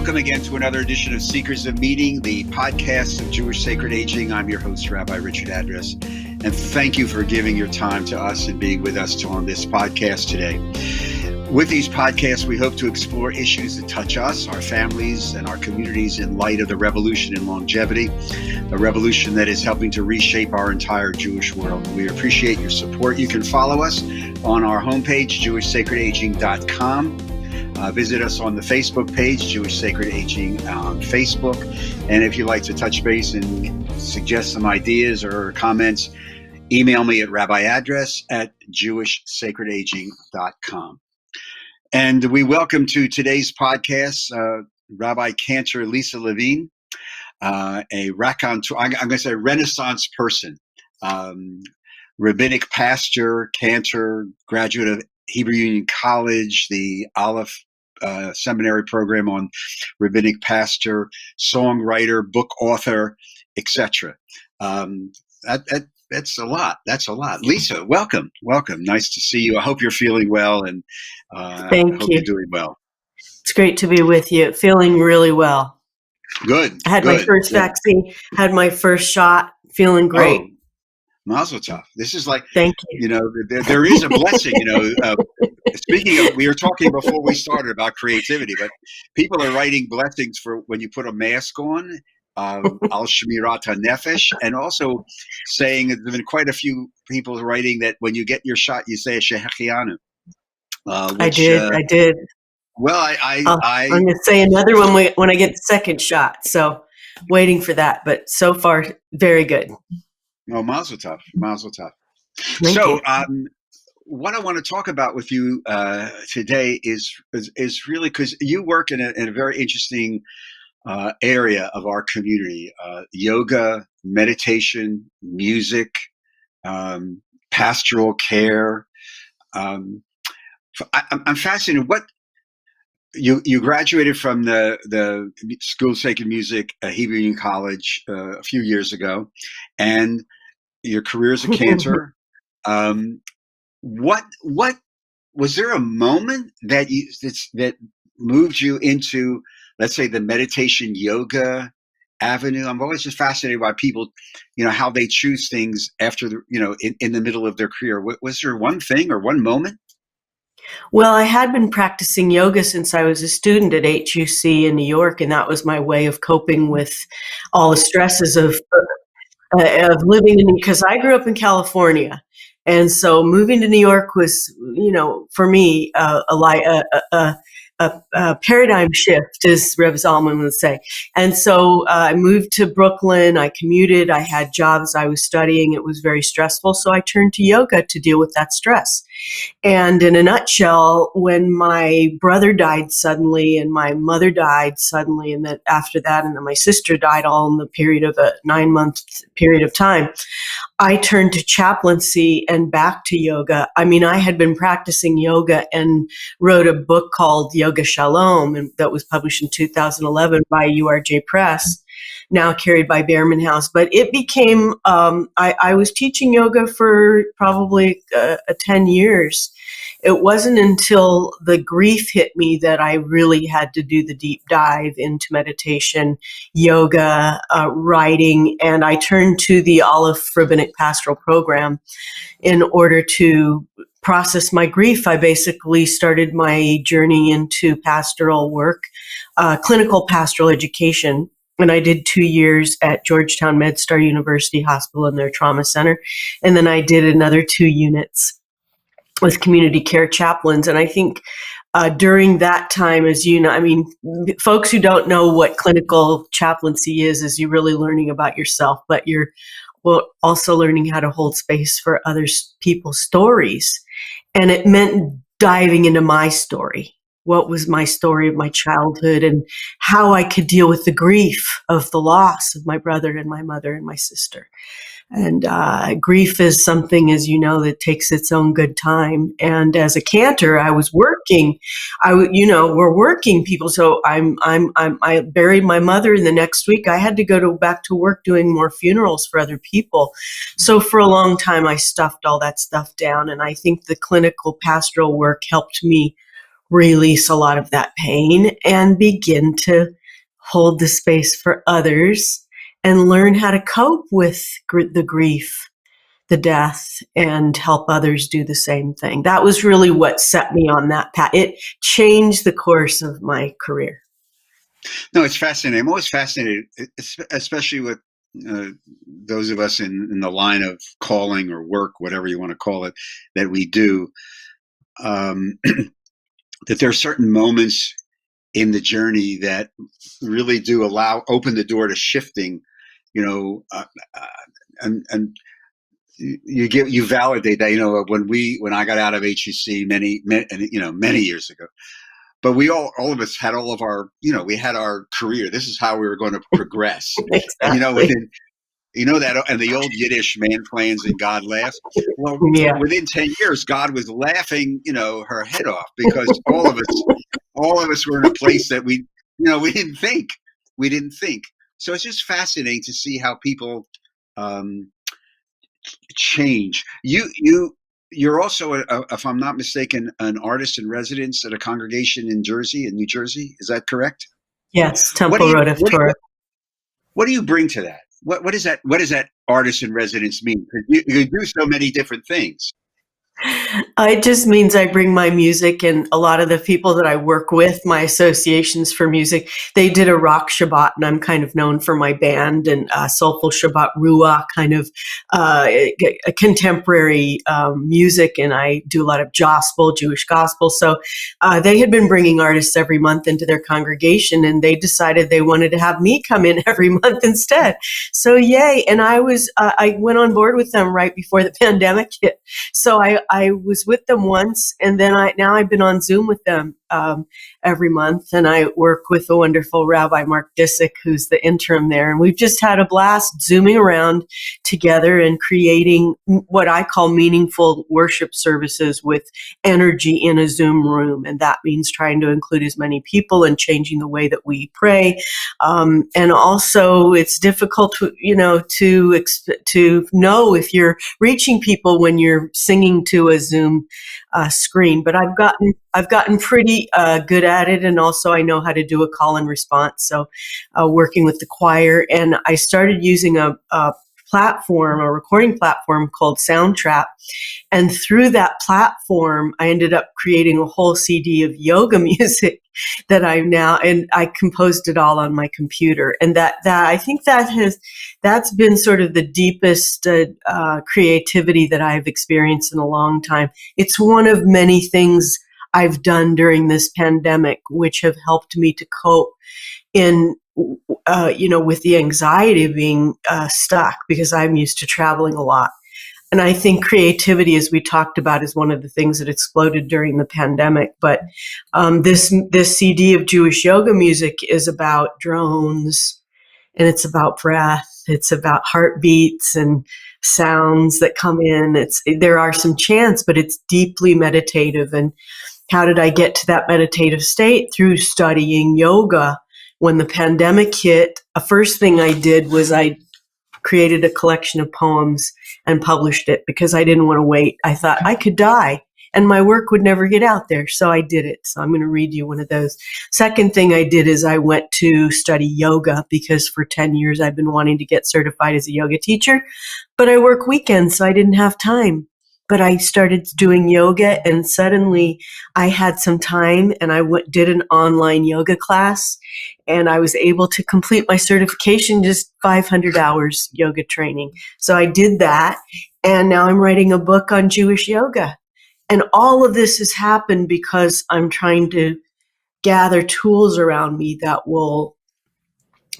Welcome again to another edition of Seekers of Meaning, the podcast of Jewish Sacred Aging. I'm your host, Rabbi Richard Address, and thank you for giving your time to us and being with us on this podcast today. With these podcasts, we hope to explore issues that touch us, our families, and our communities in light of the revolution in longevity, a revolution that is helping to reshape our entire Jewish world. We appreciate your support. You can follow us on our homepage, jewishsacredaging.com. Visit us on the Facebook page, Jewish Sacred Aging on Facebook. And if you'd like to touch base and suggest some ideas or comments, email me at rabbiaddress@jewishsacredaging.com. And we welcome to today's podcast, Rabbi Cantor Lisa Levine, a raconteur, I'm going to say Renaissance person, Rabbinic Pastor-Cantor, graduate of Hebrew Union College, the Aleph seminary program on Rabbinic Pastor, songwriter, book author, etc. That's a lot. That's a lot. Lisa, welcome. Welcome. Nice to see you. I hope you're feeling well, and Thank hope you. you're doing well. It's great to be with you. Feeling really well. Good. I had my first vaccine, had my first shot, feeling great. Oh, mazel tov. This is like, Thank you. There is a blessing, speaking of, we were talking before we started about creativity, but people are writing blessings for when you put a mask on, al shmirat hanefesh, and also saying there's been quite a few people writing that when you get your shot, you say a shehechianu. I did. Well, I'm going to say another one when I get the second shot. So waiting for that, but so far, very good. Oh, mazel tov, mazel tov. Thank you. What I want to talk about with you today is really because you work in a very interesting area of our community: yoga, meditation, music, pastoral care. I'm fascinated. What you graduated from the School of Sacred Music, Hebrew Union College, a few years ago, and your career as a cantor. What was there a moment that moved you into, let's say, the meditation yoga avenue? I'm always just fascinated by people, how they choose things after in the middle of their career. Was there one thing or one moment? Well, I had been practicing yoga since I was a student at HUC in New York, and that was my way of coping with all the stresses of living because I grew up in California. And so moving to New York was, for me, a paradigm shift, as Rev Zalman would say. And so I moved to Brooklyn. I commuted. I had jobs. I was studying. It was very stressful. So I turned to yoga to deal with that stress. And in a nutshell, when my brother died suddenly and my mother died suddenly, and then after that, and then my sister died all in the period of a 9-month period of time, I turned to chaplaincy and back to yoga. I mean, I had been practicing yoga and wrote a book called Yoga Shalom, and that was published in 2011 by URJ Press, now carried by Behrman House. But it became, I was teaching yoga for probably 10 years. It wasn't until the grief hit me that I really had to do the deep dive into meditation, yoga, writing, and I turned to the Aleph Rabbinic Pastoral Program in order to process my grief. I basically started my journey into pastoral work, clinical pastoral education. And I did 2 years at Georgetown MedStar University Hospital in their trauma center. And then I did another 2 units with community care chaplains. And I think during that time, as you know, I mean, folks who don't know what clinical chaplaincy is you're really learning about yourself, but you're also learning how to hold space for other people's stories. And it meant diving into my story. What was my story of my childhood and how I could deal with the grief of the loss of my brother and my mother and my sister. And grief is something, as you know, that takes its own good time. And as a cantor, I was working. We're working people. So I buried my mother, and the next week I had to go back to work doing more funerals for other people. So for a long time, I stuffed all that stuff down. And I think the clinical pastoral work helped me release a lot of that pain and begin to hold the space for others and learn how to cope with the grief, the death, and help others do the same thing. That was really what set me on that path. It changed the course of my career. No, it's fascinating. I'm always fascinated, especially with those of us in the line of calling or work, whatever you want to call it, that we do, that there are certain moments in the journey that really do open the door to shifting, and you validate that, when I got out of HEC many years ago. But we all of us had all of our, we had our career. This is how we were going to progress. Exactly. And that, and the old Yiddish, man plans and God laughs. Well, Yeah. within 10 years, God was laughing, her head off, because all of us were in a place that we didn't think. So it's just fascinating to see how people change. You're also, if I'm not mistaken, an artist in residence at a congregation in New Jersey. Is that correct? Yes, Temple Road of Torah. What do you bring to that? What does that artist in residence mean? Because you do so many different things. It just means I bring my music, and a lot of the people that I work with, my associations for music, they did a rock Shabbat, and I'm kind of known for my band and soulful Shabbat Ruach, kind of a contemporary music, and I do a lot of Jewish gospel. So they had been bringing artists every month into their congregation, and they decided they wanted to have me come in every month instead. So yay! And I went on board with them right before the pandemic hit. So I was with them once, and then now I've been on Zoom with them every month, and I work with the wonderful Rabbi Mark Disick, who's the interim there, and we've just had a blast zooming around together and creating what I call meaningful worship services with energy in a Zoom room, and that means trying to include as many people and changing the way that we pray, and also it's difficult to know if you're reaching people when you're singing to a Zoom screen, but I've gotten pretty good at it, and also I know how to do a call and response. So, working with the choir, and I started using a recording platform called Soundtrap, and through that platform, I ended up creating a whole CD of yoga music that I composed it all on my computer, and that I think that's been sort of the deepest creativity that I've experienced in a long time. It's one of many things I've done during this pandemic, which have helped me to cope with the anxiety of being stuck, because I'm used to traveling a lot. And I think creativity, as we talked about, is one of the things that exploded during the pandemic. But this CD of Jewish yoga music is about drones, and it's about breath. It's about heartbeats and sounds that come in. There are some chants, but it's deeply meditative. And how did I get to that meditative state? Through studying yoga. When the pandemic hit, the first thing I did was I created a collection of poems and published it, because I didn't want to wait. I thought I could die and my work would never get out there. So I did it. So I'm going to read you one of those. Second thing I did is I went to study yoga, because for 10 years I've been wanting to get certified as a yoga teacher, but I work weekends, so I didn't have time. But I started doing yoga, and suddenly I had some time, and I did an online yoga class, and I was able to complete my certification, just 500 hours yoga training. So I did that, and now I'm writing a book on Jewish yoga. And all of this has happened because I'm trying to gather tools around me that will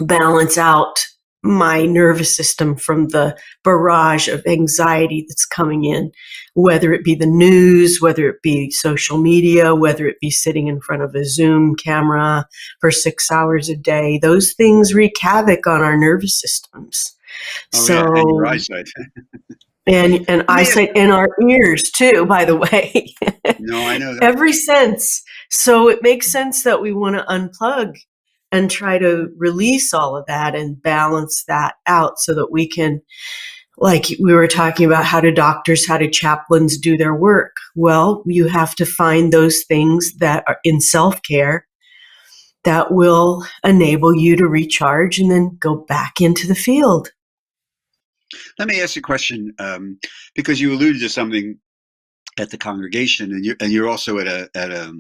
balance out my nervous system from the barrage of anxiety that's coming in, whether it be the news, whether it be social media, whether it be sitting in front of a Zoom camera for 6 hours a day. Those things wreak havoc on our nervous systems. Oh, yeah, and your eyesight. And eyesight in our ears too, by the way. No, I know that. Every sense. So it makes sense that we want to unplug and try to release all of that and balance that out so that we can like we were talking about, how do doctors, how do chaplains do their work? Well, you have to find those things that are in self-care that will enable you to recharge and then go back into the field. Let me ask you a question, because you alluded to something at the congregation, and you're also at a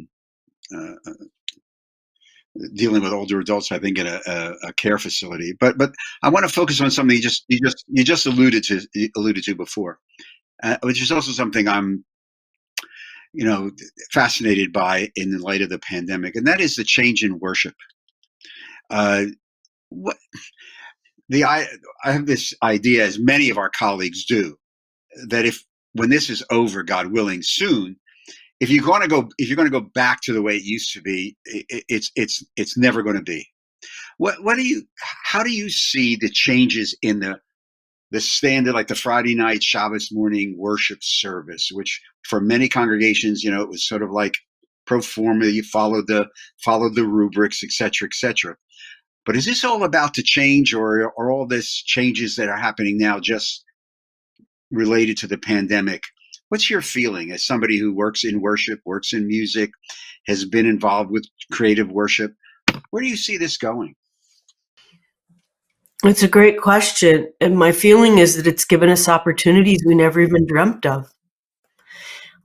dealing with older adults, I think, in a care facility. But I want to focus on something you just alluded to before, which is also something I'm fascinated by in light of the pandemic, and that is the change in worship. What I have this idea, as many of our colleagues do, that if when this is over, God willing, soon, if you're going to go back to the way it used to be, it's never going to be. How do you see the changes in the standard, like the Friday night Shabbos morning worship service, which for many congregations, it was sort of like pro forma, you followed the rubrics, et cetera, et cetera. But is this all about to change, or are all this changes that are happening now just related to the pandemic? What's your feeling as somebody who works in worship, works in music, has been involved with creative worship? Where do you see this going? It's a great question. And my feeling is that it's given us opportunities we never even dreamt of.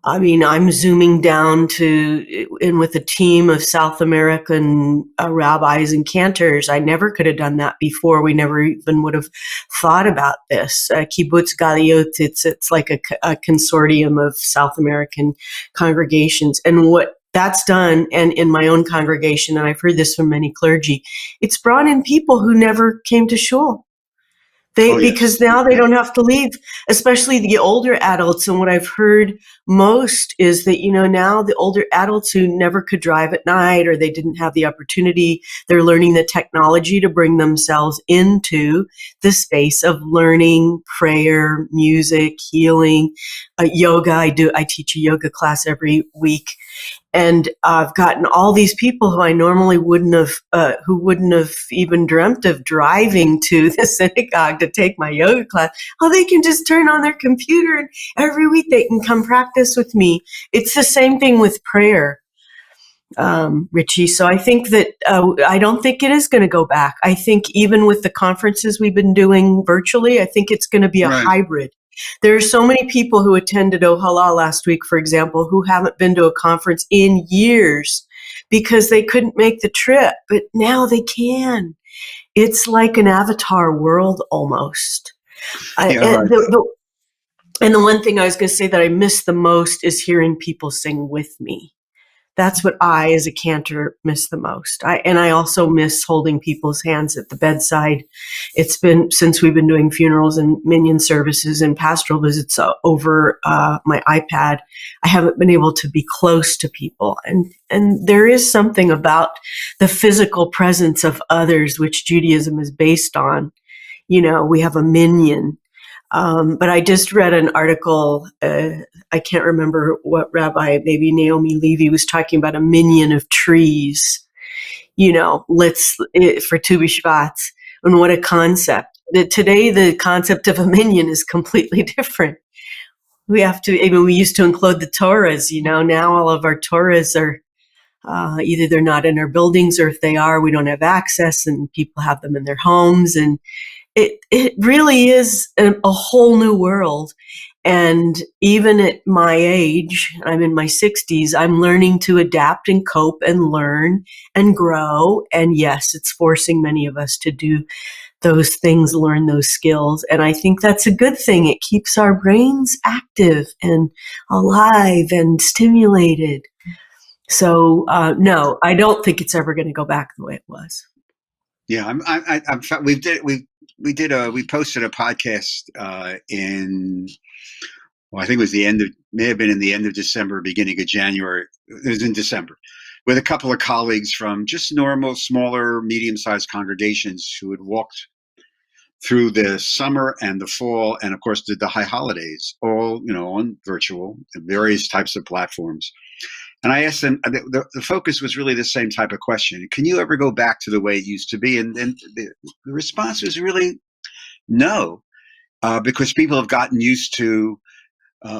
I mean, I'm zooming down in with a team of South American rabbis and cantors. I never could have done that before. We never even would have thought about this. Kibbutz Galiot, it's like a consortium of South American congregations. And what that's done, and in my own congregation, and I've heard this from many clergy, it's brought in people who never came to shul. Because now they don't have to leave, especially the older adults. And what I've heard most is that, now the older adults who never could drive at night, or they didn't have the opportunity, they're learning the technology to bring themselves into the space of learning prayer, music, healing, yoga. I teach a yoga class every week. And I've gotten all these people who I normally wouldn't have even dreamt of driving to the synagogue to take my yoga class. Oh, they can just turn on their computer, and every week they can come practice with me. It's the same thing with prayer, Richie. So I think that I don't think it is going to go back. I think even with the conferences we've been doing virtually, I think it's going to be a hybrid. There are so many people who attended Ohala last week, for example, who haven't been to a conference in years because they couldn't make the trip, but now they can. It's like an avatar world almost. And the one thing I was going to say that I miss the most is hearing people sing with me. That's what I, as a cantor, miss the most. I also miss holding people's hands at the bedside. It's been since we've been doing funerals and minyan services and pastoral visits over my iPad. I haven't been able to be close to people, and there is something about the physical presence of others, which Judaism is based on. We have a minyan. But I just read an article, I can't remember what rabbi, maybe Naomi Levy, was talking about a minyan of trees, for Tu B'Shvat. And what a concept. Today, the concept of a minyan is completely different. We used to include the Torahs, now all of our Torahs are, either they're not in our buildings, or if they are, we don't have access, and people have them in their homes. And it really is a whole new world. And even at my age, I'm in my 60s, I'm learning to adapt and cope and learn and grow. And yes, it's forcing many of us to do those things, learn those skills. And I think that's a good thing. It keeps our brains active and alive and stimulated. So, no, I don't think it's ever going to go back the way it was. Yeah, we posted a podcast I think it was may have been in the end of December, beginning of January. It was in December, with a couple of colleagues from just normal, smaller, medium-sized congregations who had walked through the summer and the fall, and of course did the high holidays, all on virtual, various types of platforms. And I asked them, the focus was really the same type of question. Can you ever go back to the way it used to be? And the response was really no. because people have gotten used to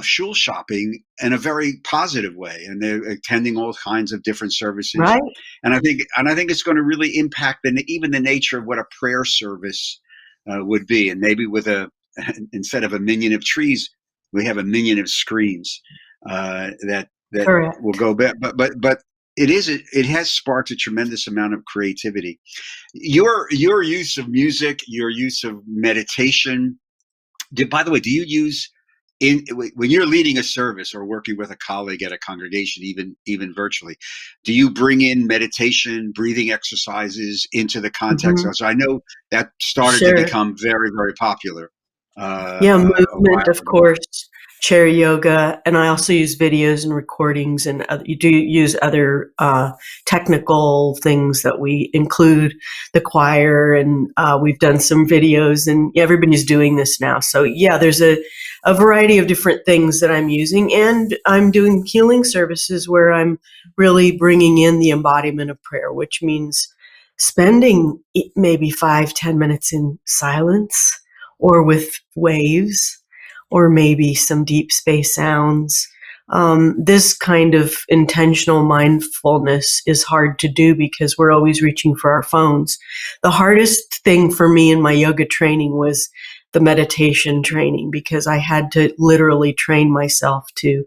shul shopping in a very positive way, and they're attending all kinds of different services. Right? And I think it's going to really impact even the nature of what a prayer service would be. And maybe with instead of a million of trees, we have a million of screens that will Correct. go back. But it has sparked a tremendous amount of creativity. Your use of music, your use of meditation. By the way, do you use when you're leading a service or working with a colleague at a congregation, even virtually, do you bring in meditation, breathing exercises into the context? Hmm. So I know that started to Sure. become very, very popular Yeah, a while movement, of ago. course, chair yoga, and I also use videos and recordings, and you do use other technical things that we include the choir, and we've done some videos, and everybody's doing this now. So yeah, there's a variety of different things that I'm using, and I'm doing healing services where I'm really bringing in the embodiment of prayer, which means spending maybe 5-10 minutes in silence or with waves, or maybe some deep space sounds. This kind of intentional mindfulness is hard to do because we're always reaching for our phones. The hardest thing for me in my yoga training was the meditation training, because I had to literally train myself to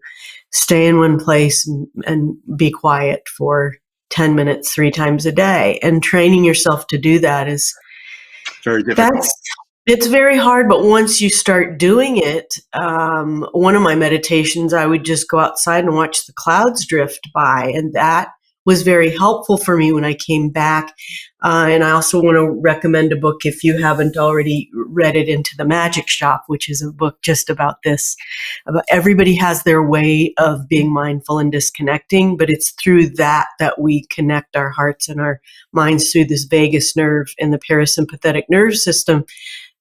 stay in one place and be quiet for 10 minutes 3 times a day. And training yourself to do that Very that's difficult. it's very hard, but once you start doing it, one of my meditations, I would just go outside and watch the clouds drift by, and that was very helpful for me when I came back. And I also want to recommend a book, if you haven't already read it, Into the Magic Shop, which is a book just about this. About everybody has their way of being mindful and disconnecting, but it's through that we connect our hearts and our minds through this vagus nerve and the parasympathetic nerve system.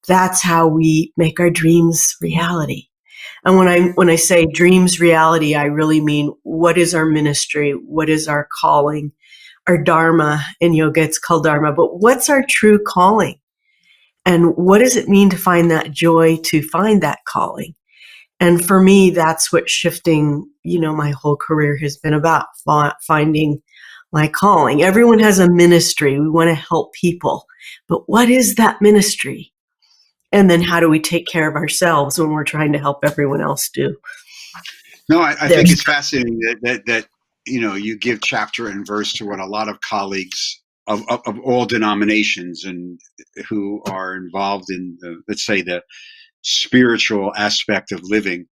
That's how we make our dreams reality. And when I say dreams reality, I really mean, what is our ministry? What is our calling? Our dharma. In yoga, it's called dharma. But what's our true calling? And what does it mean to find that joy, to find that calling? And for me, that's what shifting, my whole career has been about, finding my calling. Everyone has a ministry. We want to help people. But what is that ministry? And then how do we take care of ourselves when we're trying to help everyone else do No, I think theirs? it's fascinating that you give chapter and verse to what a lot of colleagues of all denominations and who are involved in let's say the spiritual aspect of living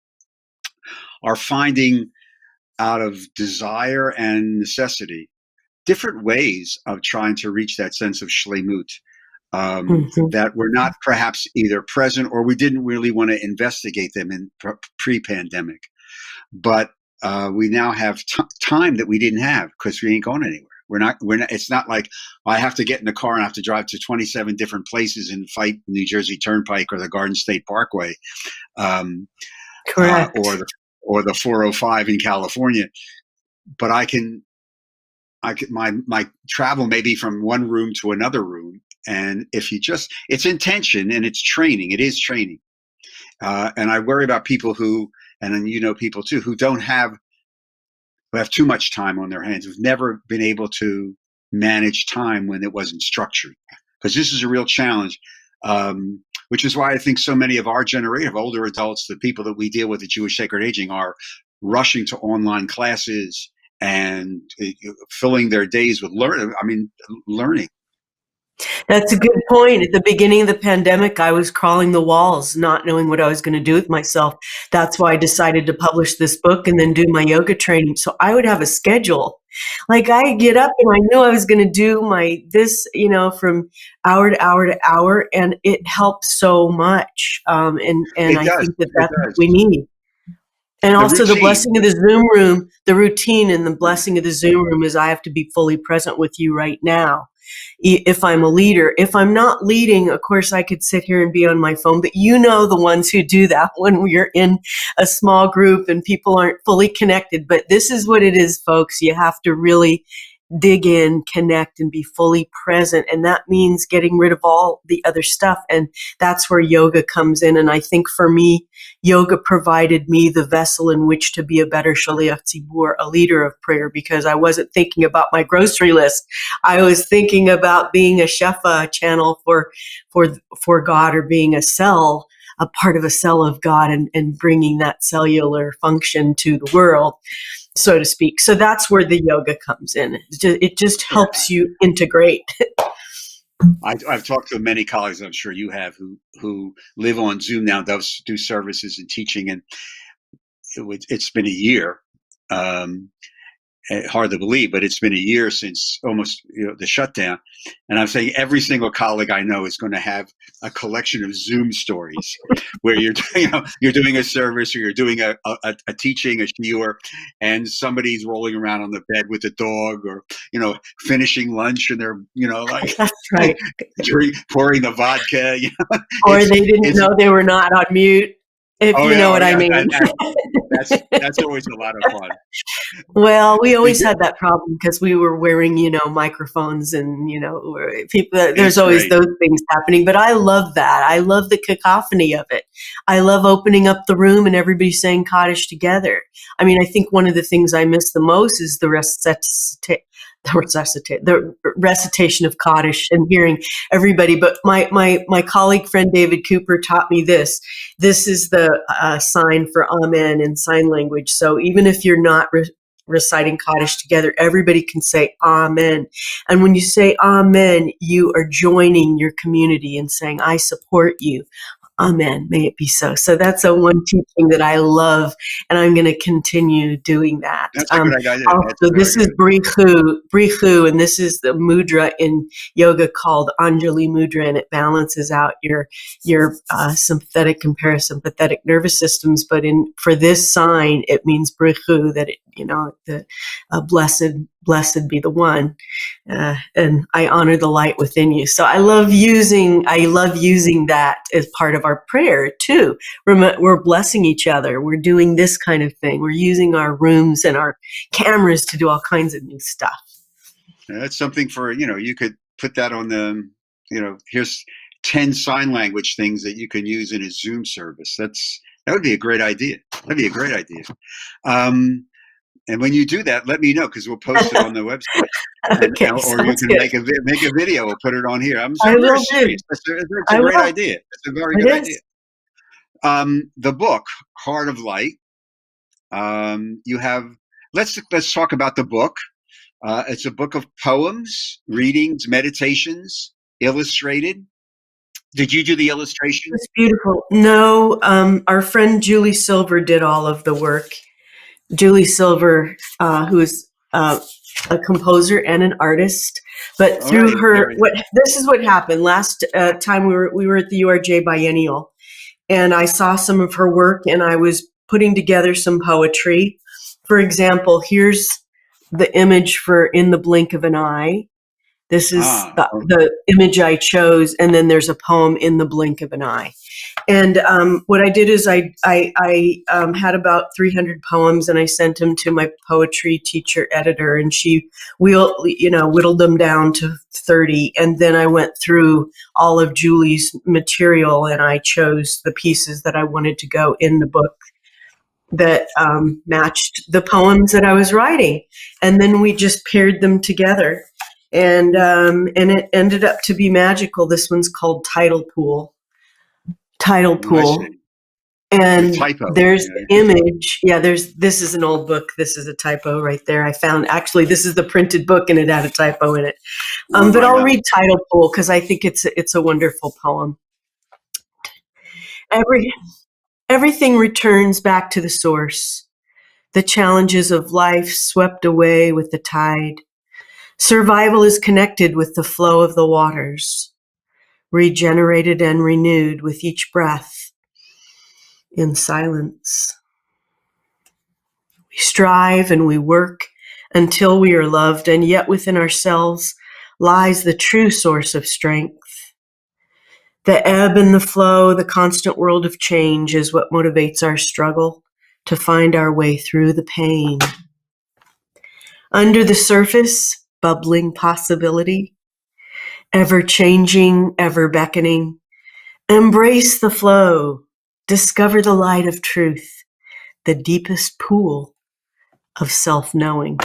are finding, out of desire and necessity, different ways of trying to reach that sense of shlemut, Mm-hmm. that were not perhaps either present or we didn't really want to investigate them in pre-pandemic. But we now have time that we didn't have because we ain't going anywhere. We're not, it's not like I have to get in the car and I have to drive to 27 different places and fight the New Jersey Turnpike or the Garden State Parkway, um, Correct. or the 405 in California. But my travel may be from one room to another room. And if it's intention and it's training, it is training. And I worry about people and then people too, who have too much time on their hands, who've never been able to manage time when it wasn't structured. Because this is a real challenge, which is why I think so many of our generation of older adults, the people that we deal with at Jewish Sacred Aging, are rushing to online classes and filling their days with learning. That's a good point. At the beginning of the pandemic, I was crawling the walls, not knowing what I was going to do with myself. That's why I decided to publish this book and then do my yoga training. So I would have a schedule. Like, I get up and I know I was going to do from hour to hour to hour, and it helps so much. And It I does. think that It that's what we does. need. And The also the routine. blessing of the Zoom room, the routine and the blessing of the Zoom room is I have to be fully present with you right now. If I'm a leader, if I'm not leading, of course I could sit here and be on my phone, but the ones who do that when we're in a small group and people aren't fully connected. But this is what it is, folks. You have to really dig in, connect, and be fully present. And that means getting rid of all the other stuff. And that's where yoga comes in. And I think for me, yoga provided me the vessel in which to be a better shaliach tzibur, a leader of prayer, because I wasn't thinking about my grocery list. I was thinking about being a shefa, a channel for God, or being a cell, a part of a cell of God, and bringing that cellular function to the world, so to speak. So that's where the yoga comes in. It just helps you integrate. I've talked to many colleagues, I'm sure you have, who live on Zoom now, do services and teaching, and it's been a year. Hard to believe, but it's been a year since almost the shutdown. And I'm saying every single colleague I know is going to have a collection of Zoom stories where you're doing a service, or you're doing a teaching, a shiur, and somebody's rolling around on the bed with a dog, or finishing lunch, and they're like That's right. pouring the vodka, or they didn't know they were not on mute. If you know what I mean. That's always a lot of fun. Well, we always had that problem because we were wearing, microphones, and, people, there's always those things happening. But I love that. I love the cacophony of it. I love opening up the room and everybody saying Kaddish together. I mean, I think one of the things I miss the most is the recitation of Kaddish and hearing everybody. But my colleague friend David Cooper taught me this. This is the sign for Amen in sign language. So even if you're not reciting Kaddish together, everybody can say Amen. And when you say Amen, you are joining your community and saying, I support you. Amen. May it be so. So that's one teaching that I love, and I'm going to continue doing that. That's a good idea. Also, this is Brihu, and this is the mudra in yoga called Anjali Mudra, and it balances out your sympathetic and parasympathetic nervous systems. But for this sign, it means Brihu, that blessed be the one, and I honor the light within you. So I love using that as part of our prayer too. We're blessing each other. We're doing this kind of thing. We're using our rooms and our cameras to do all kinds of new stuff. That's something for, you could put that on the, here's 10 sign language things that you can use in a Zoom service. That would be a great idea. That'd be a great idea. And when you do that, let me know, because we'll post it on the website. Okay, or you can make a video. We'll put it on here. I'm very serious. That's a great idea. That's a very good idea. The book, Heart of Light. You have. Let's talk about the book. It's a book of poems, readings, meditations, illustrated. Did you do the illustration? It's beautiful. No, our friend Julie Silver did all of the work. Julie Silver, who is a composer and an artist, but through her, this is what happened. Last time we were at the URJ Biennial, and I saw some of her work, and I was putting together some poetry. For example, here's the image for In the Blink of an Eye. This is the image I chose, and then there's a poem, In the Blink of an Eye. And what I did is I had about 300 poems, and I sent them to my poetry teacher editor, and she whittled them down to 30. And then I went through all of Julie's material, and I chose the pieces that I wanted to go in the book that matched the poems that I was writing. And then we just paired them together. And it ended up to be magical. This one's called Tidal Pool. And there's the image. Yeah, this is an old book. This is a typo right there. I found, actually, this is the printed book, and it had a typo in it. But I'll read Tidal Pool because I think it's a wonderful poem. Everything returns back to the source. The challenges of life swept away with the tide. Survival is connected with the flow of the waters, regenerated and renewed with each breath in silence. We strive and we work until we are loved, and yet within ourselves lies the true source of strength. The ebb and the flow, the constant world of change is what motivates our struggle to find our way through the pain. Under the surface, bubbling possibility, ever changing, ever beckoning. Embrace the flow, discover the light of truth, the deepest pool of self-knowing.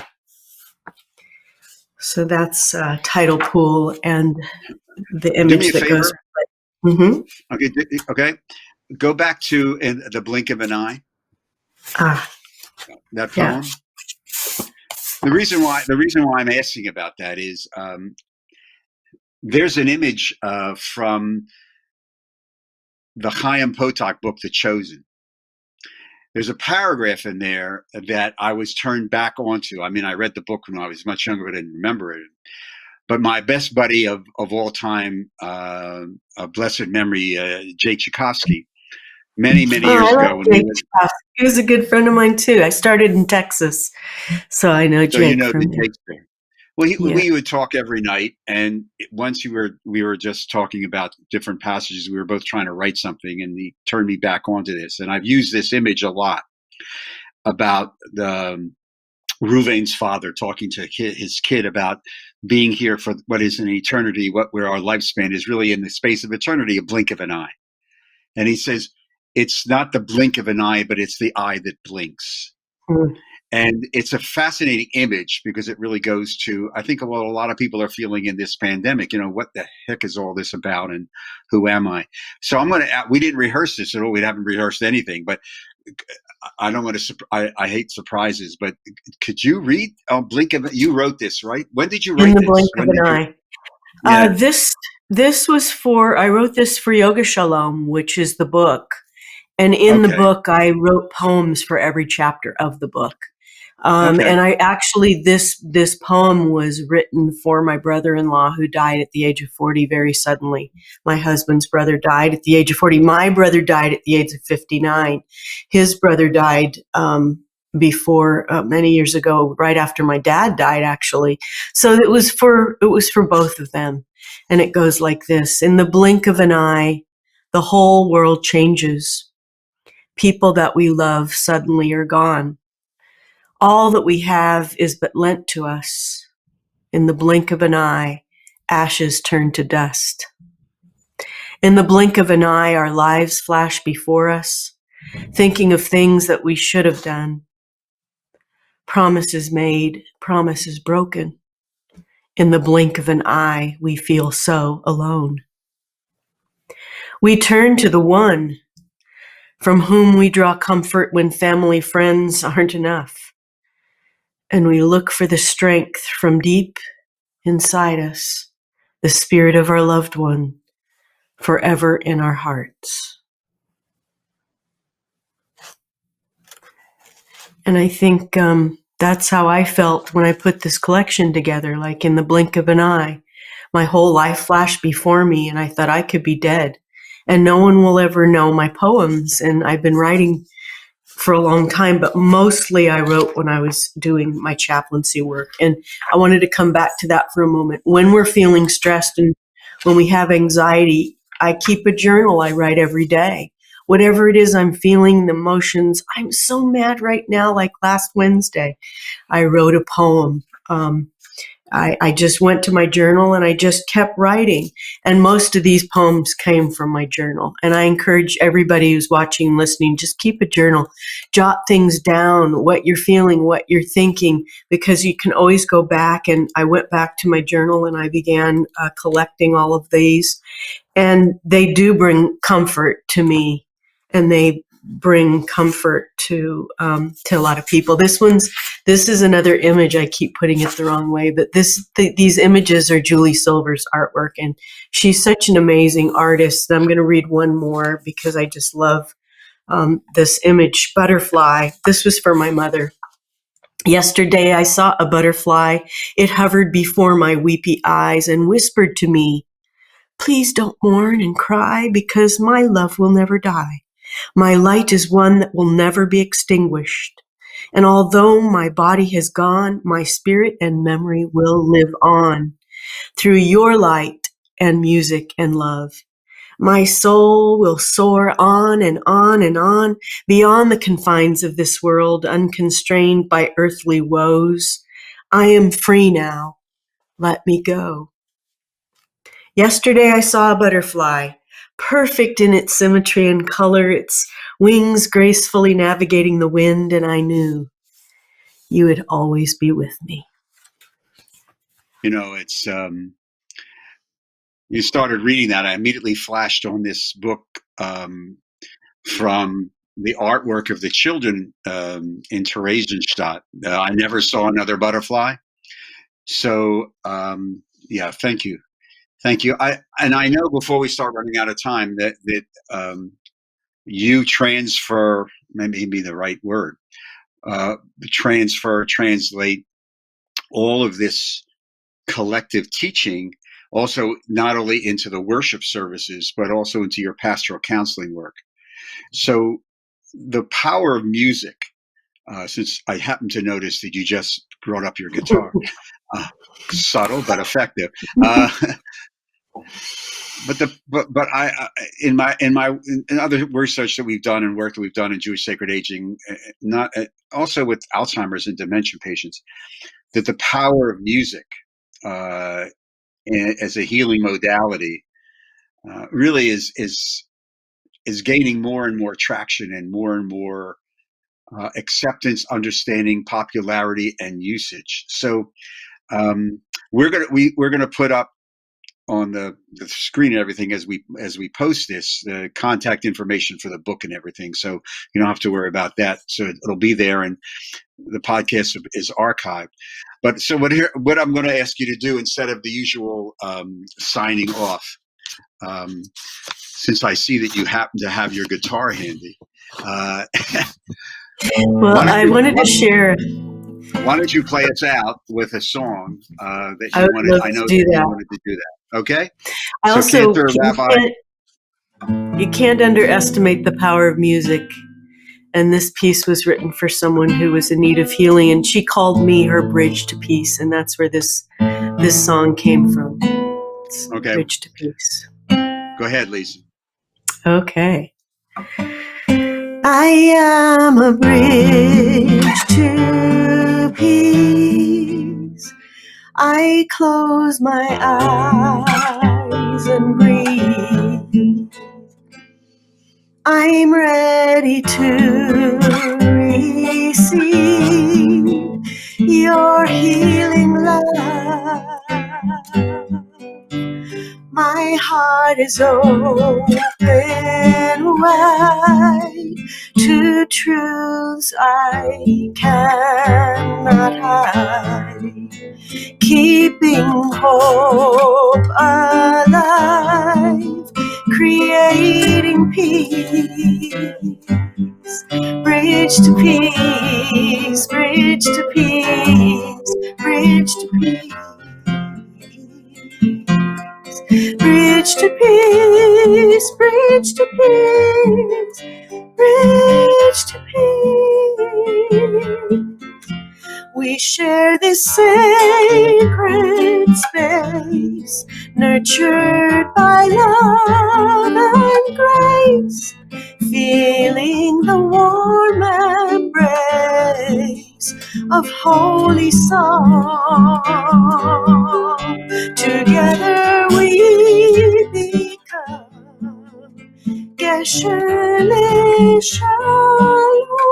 So that's Tidal Pool and the Do me image a that goes. favor. Mm-hmm. Okay. Go back to In the Blink of an Eye. That Yeah. poem. The reason why I'm asking about that is there's an image from the Chaim Potok book, The Chosen. There's a paragraph in there that I was turned back onto. I mean, I read the book when I was much younger, but I didn't remember it. But my best buddy of all time, of blessed memory, Jake Tchaikovsky, many years I like ago. Jake. He was a good friend of mine too. I started in Texas, so I know So you Jake know from the there. Jake's there. Well, Yeah. we would talk every night, and once we were just talking about different passages. We were both trying to write something, and he turned me back onto this. And I've used this image a lot about the Ruvain's father talking to his kid about being here for what is an eternity, where our lifespan is really in the space of eternity, a blink of an eye. And he says, it's not the blink of an eye, but it's the eye that blinks. Mm. And it's a fascinating image because it really goes to, I think, what a lot of people are feeling in this pandemic. You know, what the heck is all this about, and who am I? So we didn't rehearse this at all. We haven't rehearsed anything, but I don't want to, I hate surprises, but could you read Blink of, you wrote this, right? When did you write In the this? blink of When an did you? eye. Yeah. This was I wrote this for Yoga Shalom, which is the book. And in the Okay. book, I wrote poems for every chapter of the book. Okay. And I actually, this poem was written for my brother-in-law who died at the age of 40 very suddenly. My husband's brother died at the age of 40. My brother died at the age of 59. His brother died before many years ago, right after my dad died, actually. So it was for both of them. And it goes like this: in the blink of an eye, the whole world changes. People that we love suddenly are gone. All that we have is but lent to us. In the blink of an eye, ashes turn to dust. In the blink of an eye, our lives flash before us, thinking of things that we should have done. Promises made, promises broken. In the blink of an eye, we feel so alone. We turn to the one from whom we draw comfort when family friends aren't enough. And we look for the strength from deep inside us, the spirit of our loved one, forever in our hearts. And I think that's how I felt when I put this collection together, like in the blink of an eye. My whole life flashed before me, and I thought I could be dead, and no one will ever know my poems. And I've been writing for a long time, but mostly I wrote when I was doing my chaplaincy work. And I wanted to come back to that for a moment. When we're feeling stressed and when we have anxiety, I keep a journal I write every day. Whatever it is I'm feeling, the emotions. I'm so mad right now, like last Wednesday, I wrote a poem. I just went to my journal and I just kept writing. And most of these poems came from my journal. And I encourage everybody who's watching and listening, just keep a journal. Jot things down, what you're feeling, what you're thinking, because you can always go back. And I went back to my journal and I began collecting all of these. And they do bring comfort to me. And they bring comfort to a lot of people. This is another image. I keep putting it the wrong way, but these images are Julie Silver's artwork, and she's such an amazing artist. I'm going to read one more because I just love this image. Butterfly. This was for my mother. Yesterday I saw a butterfly. It hovered before my weepy eyes and whispered to me, "Please don't mourn and cry, because my love will never die. My light is one that will never be extinguished. And although my body has gone, my spirit and memory will live on through your light and music and love. My soul will soar on and on and on beyond the confines of this world, unconstrained by earthly woes. I am free now. let me go. Yesterday I saw a butterfly, perfect in its symmetry and color, its wings gracefully navigating the wind, and I knew you would always be with me. It's you started reading that. I immediately flashed on this book from the artwork of the children in Theresienstadt. I never saw another butterfly. So, yeah, thank you. Thank you. I know before we start running out of time that you transfer, maybe the right word, translate all of this collective teaching also not only into the worship services, but also into your pastoral counseling work. So the power of music, since I happen to notice that you just brought up your guitar, subtle but effective. But I in other research that we've done and work that we've done in Jewish sacred aging, not also with Alzheimer's and dementia patients, that the power of music as a healing modality really is gaining more and more traction and more acceptance, understanding, popularity, and usage. So we're gonna put up on the screen and everything as we post this, the contact information for the book and everything. So you don't have to worry about that. So it'll be there, and the podcast is archived. But so what I'm going to ask you to do instead of the usual signing off, since I see that you happen to have your guitar handy. Well, I wanted to share. Why don't you play us out with a song that you wanted? I know you wanted to do that. Okay. I so also Rabbi, you can't underestimate the power of music. And this piece was written for someone who was in need of healing, and she called me her bridge to peace, and that's where this song came from. It's okay. Bridge to peace. Go ahead, Lisa. Okay. I am a bridge to peace. I close my eyes and breathe. I'm ready to receive your healing love. My heart is open wide to truths I cannot hide, keeping hope alive, creating peace, bridge to peace, bridge to peace, bridge to peace. Bridge to peace, bridge to peace, bridge to peace. We share this sacred space, nurtured by love and grace, feeling the warm embrace of holy song. Together we become Gesher Shalom,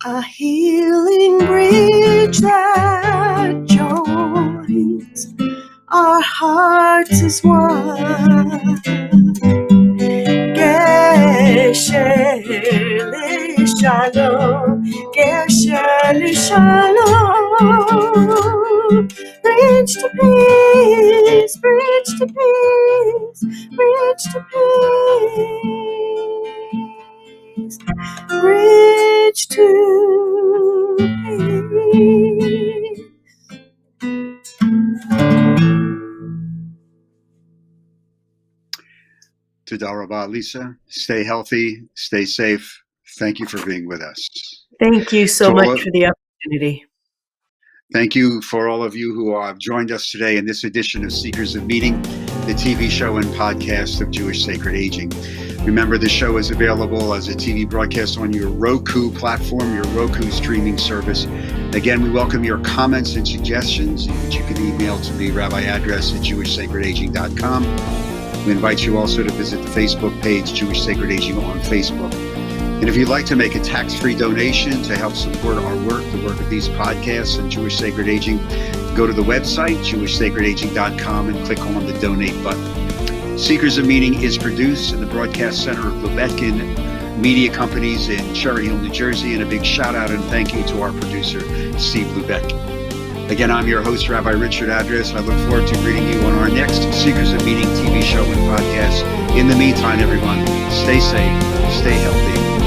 a healing bridge that joins our hearts as one. Gesher Shalom, Gesher Shalom, bridge to peace, bridge to peace, bridge to peace, bridge to peace. Toda Rabah, Lisa. Stay healthy, stay safe. Thank you for being with us. Thank you so much for the opportunity. Thank you for all of you who have joined us today in this edition of Seekers of Meaning, the TV show and podcast of Jewish Sacred Aging. Remember, the show is available as a TV broadcast on your Roku platform, your Roku streaming service. Again, we welcome your comments and suggestions, which you can email to the rabbiaddress@jewishsacredaging.com. We invite you also to visit the Facebook page, Jewish Sacred Aging on Facebook. And if you'd like to make a tax-free donation to help support our work, the work of these podcasts and Jewish Sacred Aging, go to the website, jewishsacredaging.com, and click on the donate button. Seekers of Meaning is produced in the broadcast center of Lubetkin Media Companies in Cherry Hill, New Jersey. And a big shout out and thank you to our producer, Steve Lubetkin. Again, I'm your host, Rabbi Richard Address. I look forward to greeting you on our next Seekers of Meaning TV show and podcast. In the meantime, everyone, stay safe, stay healthy,